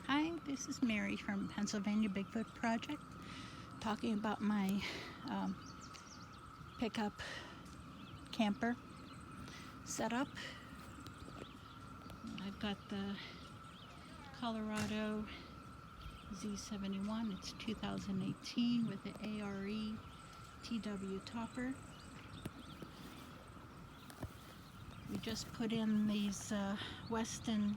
Hi, this is Mary from Pennsylvania Bigfoot Project, talking about my pickup camper setup. I've got the Colorado Z71. It's 2018 with the ARE TW topper. We just put in these Westin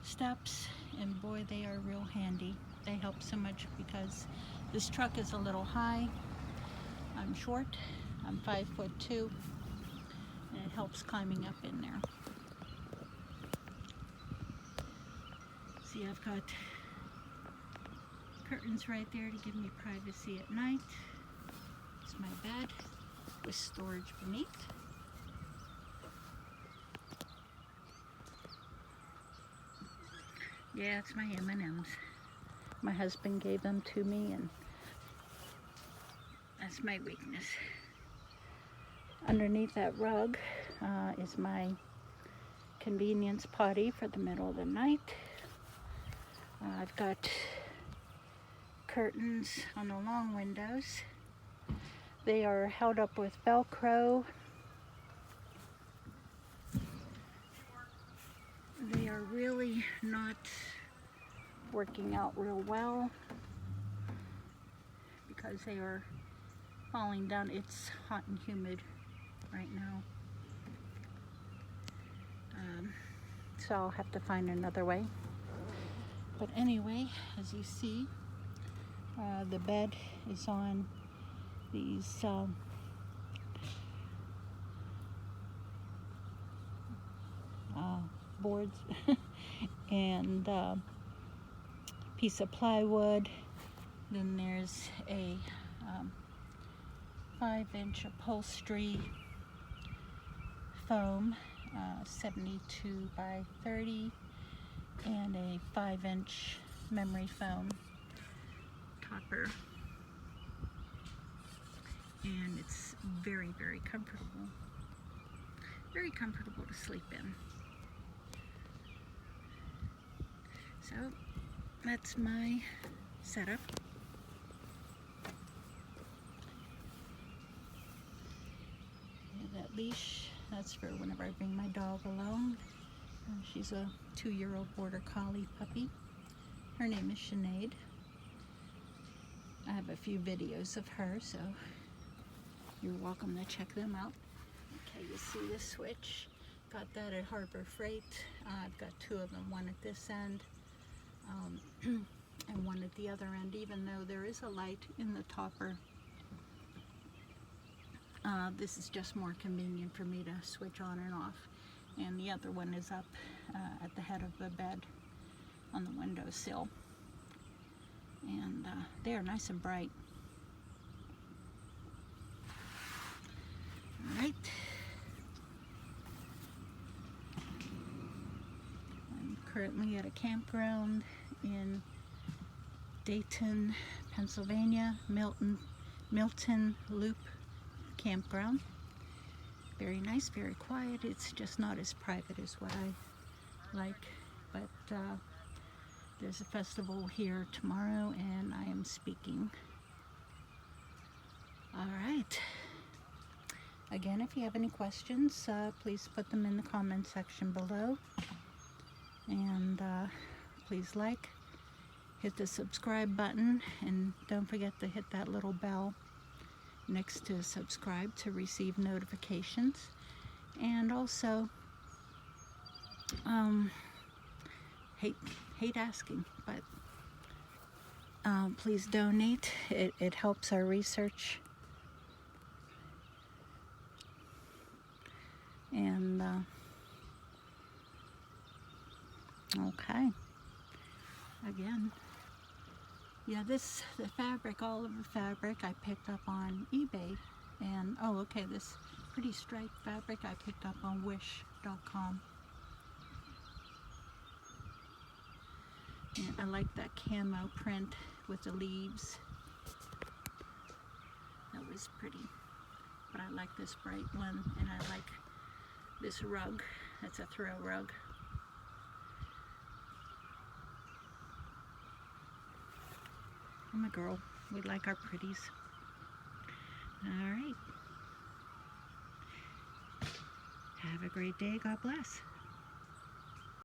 Steps, and boy, they are real handy. They help so much because this truck is a little high. I'm short. I'm 5'2", and it helps climbing up in there. See, I've got curtains right there to give me privacy at night. It's my bed with storage beneath. Yeah, it's my M&Ms. My husband gave them to me, and that's my weakness. Underneath that rug is my convenience potty for the middle of the night. I've got curtains on the long windows. They are held up with Velcro. They are really not working out real well because they are falling down. It's hot and humid right now. So I'll have to find another way. But anyway, as you see, the bed is on these boards and piece of plywood. Then there's a 5-inch upholstery foam, 72 by 30, and a 5-inch memory foam topper. And it's very, very comfortable. Very comfortable to sleep in. So that's my setup. That leash, that's for whenever I bring my dog along. She's a 2-year-old border collie puppy. Her name is Sinead. I have a few videos of her, so you're welcome to check them out. Okay, you see this switch. Got that at Harbor Freight. I've got 2 of them, one at this end and one at the other end, even though there is a light in the topper. This is just more convenient for me to switch on and off. And the other one is up at the head of the bed on the windowsill. And they are nice and bright. All right. I'm currently at a campground in Dayton, Pennsylvania, Milton Loop Campground. Very nice, very quiet. It's just not as private as what I like, but there's a festival here tomorrow and I am speaking. All right. Again, if you have any questions, please put them in the comment section below. And please hit the subscribe button, and don't forget to hit that little bell next to subscribe to receive notifications. And also, hate asking, but please donate. It helps our research. And okay, again, yeah, the fabric, Oliver fabric, I picked up on eBay. And oh, okay, this pretty striped fabric I picked up on wish.com. And I like that camo print with the leaves. That was pretty. But I like this bright one, and I like this rug. That's a throw rug. I'm a girl. We like our pretties. All right. Have a great day. God bless.